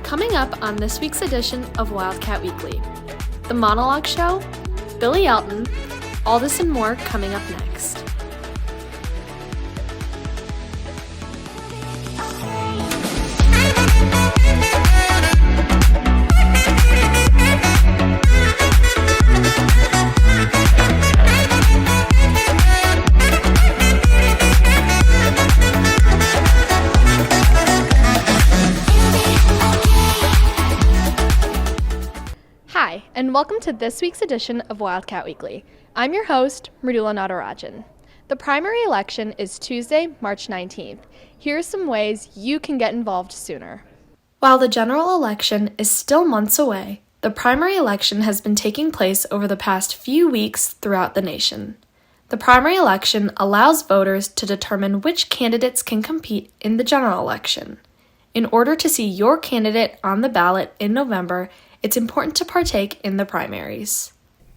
Coming up on this week's edition of Wildcat Weekly, the Monologue Show, Billy Elton, all this and more coming up next. Hi, and welcome to this week's edition of Wildcat Weekly. I'm your host, Mridula Natarajan. The primary election is Tuesday, March 19th. Here are some ways you can get involved sooner. While the general election is still months away, the primary election has been taking place over the past few weeks throughout the nation. The primary election allows voters to determine which candidates can compete in the general election. In order to see your candidate on the ballot in November, it's important to partake in the primaries.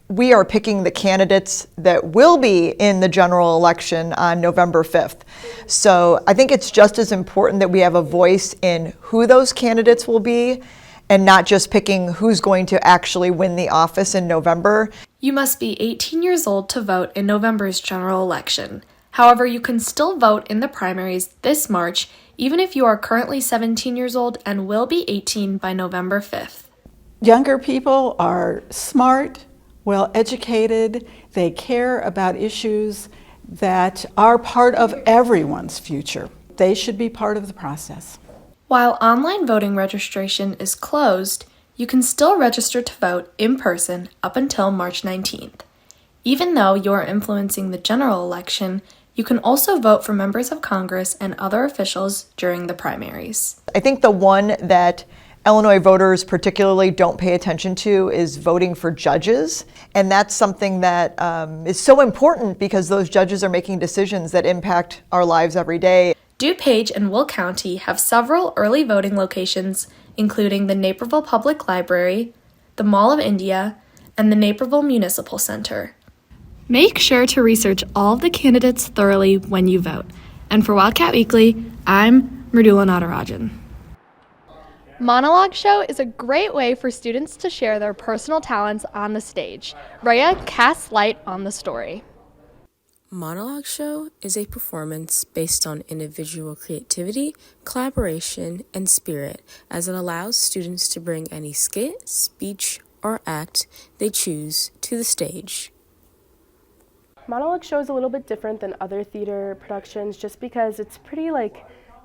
We are picking the candidates that will be in the general election on November 5th. So I think it's just as important that we have a voice in who those candidates will be and not just picking who's going to actually win the office in November. You must be 18 years old to vote in November's general election. However, you can still vote in the primaries this March, even if you are currently 17 years old and will be 18 by November 5th. Younger people are smart, well-educated, they care about issues that are part of everyone's future. They should be part of the process. While online voting registration is closed, you can still register to vote in person up until March 19th. Even though you are influencing the general election, you can also vote for members of Congress and other officials during the primaries. I think the one that Illinois voters particularly don't pay attention to is voting for judges. And that's something that is so important because those judges are making decisions that impact our lives every day. DuPage and Will County have several early voting locations, including the Naperville Public Library, the Mall of India, and the Naperville Municipal Center. Make sure to research all of the candidates thoroughly when you vote. And for Wildcat Weekly, I'm Mridula Natarajan. Monologue Show is a great way for students to share their personal talents on the stage. Rhea casts light on the story. Monologue Show is a performance based on individual creativity, collaboration, and spirit, as it allows students to bring any skit, speech, or act they choose to the stage. Monologue Show is a little bit different than other theater productions just because it's pretty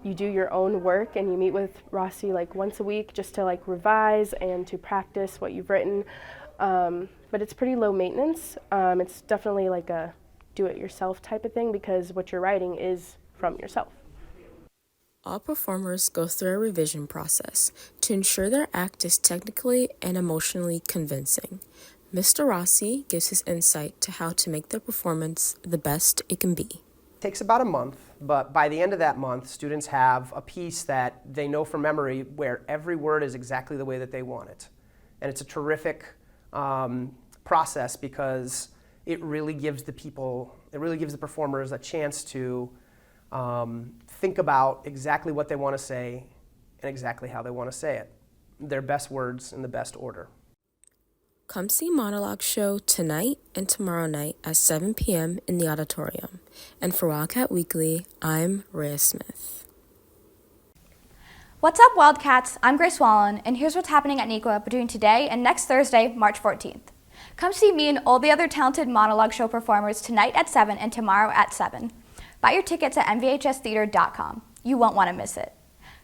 you do your own work and you meet with Rossi once a week just to revise and to practice what you've written. But it's pretty low maintenance. It's definitely a do-it-yourself type of thing because what you're writing is from yourself. All performers go through a revision process to ensure their act is technically and emotionally convincing. Mr. Rossi gives his insight to how to make their performance the best it can be. It takes about a month, but by the end of that month, students have a piece that they know from memory where every word is exactly the way that they want it. And it's a terrific process because it really gives the performers a chance to think about exactly what they want to say and exactly how they want to say it. Their best words in the best order. Come see Monologue Show tonight and tomorrow night at 7 p.m. in the auditorium. And for Wildcat Weekly, I'm Rhea Smith. What's up, Wildcats? I'm Grace Wallen, and here's what's happening at NEQA between today and next Thursday, March 14th. Come see me and all the other talented Monologue Show performers tonight at 7 and tomorrow at 7. Buy your tickets at nvhstheater.com. You won't want to miss it.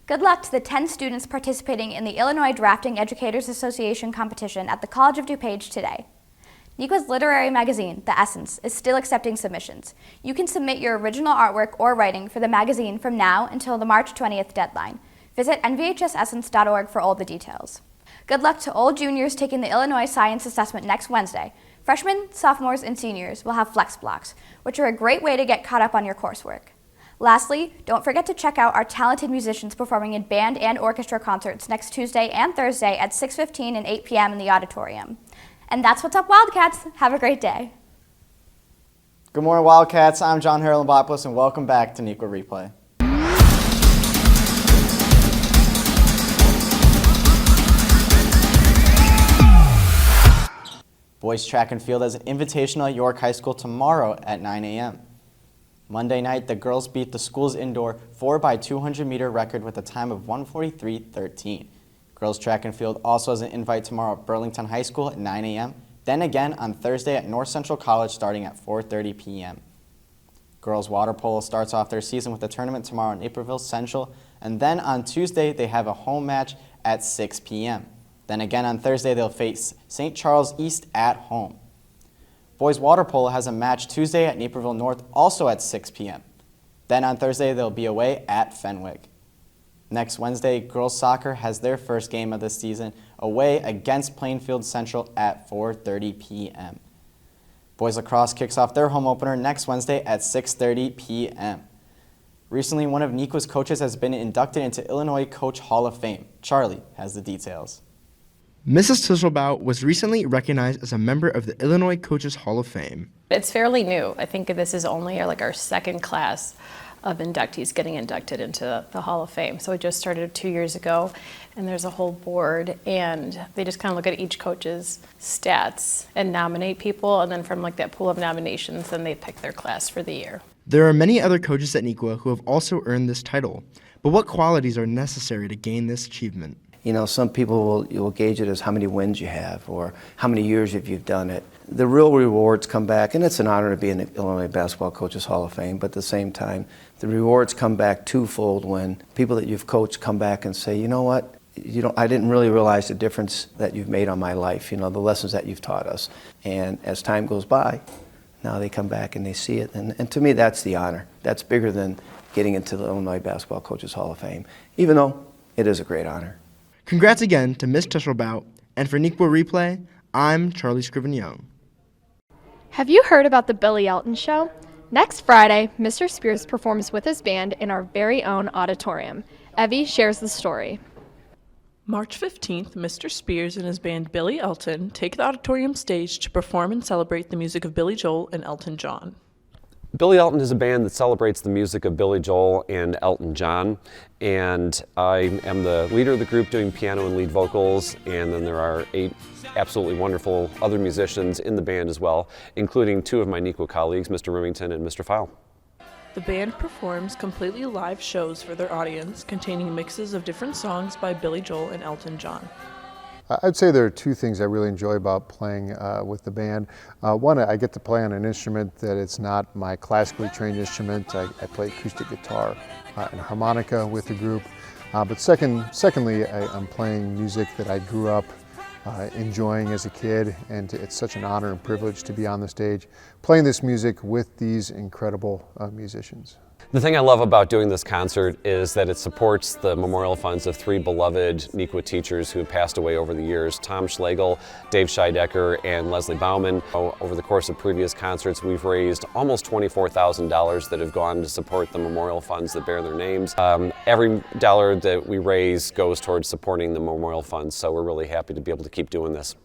Good luck to the 10 students participating in the Illinois Drafting Educators Association competition at the College of DuPage today. NEQA's literary magazine, The Essence, is still accepting submissions. You can submit your original artwork or writing for the magazine from now until the March 20th deadline. Visit nvhsessence.org for all the details. Good luck to all juniors taking the Illinois Science Assessment next Wednesday. Freshmen, sophomores, and seniors will have flex blocks, which are a great way to get caught up on your coursework. Lastly, don't forget to check out our talented musicians performing in band and orchestra concerts next Tuesday and Thursday at 6:15 and 8 p.m. in the auditorium. And that's what's up, Wildcats. Have a great day. Good morning, Wildcats. I'm John Harlan-Bopoulos, and welcome back to NEQA Replay. Boys track and field has an invitational at York High School tomorrow at 9 a.m. Monday night, the girls beat the school's indoor 4x200 meter record with a time of 1:43.13. Girls track and field also has an invite tomorrow at Burlington High School at 9 a.m., then again on Thursday at North Central College starting at 4:30 p.m. Girls water polo starts off their season with a tournament tomorrow in Naperville Central, and then on Tuesday they have a home match at 6 p.m. Then again on Thursday they'll face St. Charles East at home. Boys water polo has a match Tuesday at Naperville North, also at 6 p.m. Then on Thursday they'll be away at Fenwick. Next Wednesday, girls soccer has their first game of the season away against Plainfield Central at 4:30 p.m. Boys lacrosse kicks off their home opener next Wednesday at 6:30 p.m. Recently, one of Niqua's coaches has been inducted into Illinois Coach Hall of Fame. Charlie has the details. Mrs. Tisselbaugh was recently recognized as a member of the Illinois Coaches Hall of Fame. It's fairly new. I think this is only our second class of inductees getting inducted into the Hall of Fame. So it just started 2 years ago, and there's a whole board, and they just kind of look at each coach's stats and nominate people, and then from that pool of nominations, then they pick their class for the year. There are many other coaches at Niqua who have also earned this title, but what qualities are necessary to gain this achievement? Some people will gauge it as how many wins you have or how many years you've done it. The real rewards come back, and it's an honor to be in the Illinois Basketball Coaches Hall of Fame, but at the same time, the rewards come back twofold when people that you've coached come back and say, you know what, I didn't really realize the difference that you've made on my life, the lessons that you've taught us. And as time goes by, now they come back and they see it. And to me, that's the honor. That's bigger than getting into the Illinois Basketball Coaches Hall of Fame, even though it is a great honor. Congrats again to Ms. Tisselbaugh, and for Niqua Replay, I'm Charlie Scriven-Young. Have you heard about the Billy Elton Show? Next Friday, Mr. Spears performs with his band in our very own auditorium. Evie shares the story. March 15th, Mr. Spears and his band Billy Elton take the auditorium stage to perform and celebrate the music of Billy Joel and Elton John. Billy Elton is a band that celebrates the music of Billy Joel and Elton John, and I am the leader of the group doing piano and lead vocals, and then there are 8 absolutely wonderful other musicians in the band as well, including 2 of my Niqua colleagues, Mr. Remington and Mr. Fowle. The band performs completely live shows for their audience containing mixes of different songs by Billy Joel and Elton John. I'd say there are 2 things I really enjoy about playing with the band. One, I get to play on an instrument that it's not my classically trained instrument. I play acoustic guitar and harmonica with the group. But secondly, I'm playing music that I grew up enjoying as a kid, and it's such an honor and privilege to be on the stage playing this music with these incredible musicians. The thing I love about doing this concert is that it supports the memorial funds of 3 beloved Niqua teachers who have passed away over the years, Tom Schlegel, Dave Scheidecker, and Leslie Bauman. Over the course of previous concerts, we've raised almost $24,000 that have gone to support the memorial funds that bear their names. Every dollar that we raise goes towards supporting the memorial funds, so we're really happy to be able to keep doing this.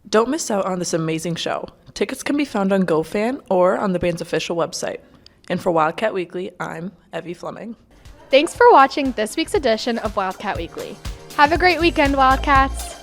Don't miss out on this amazing show. Tickets can be found on GoFan or on the band's official website. And for Wildcat Weekly, I'm Evie Fleming. Thanks for watching this week's edition of Wildcat Weekly. Have a great weekend, Wildcats!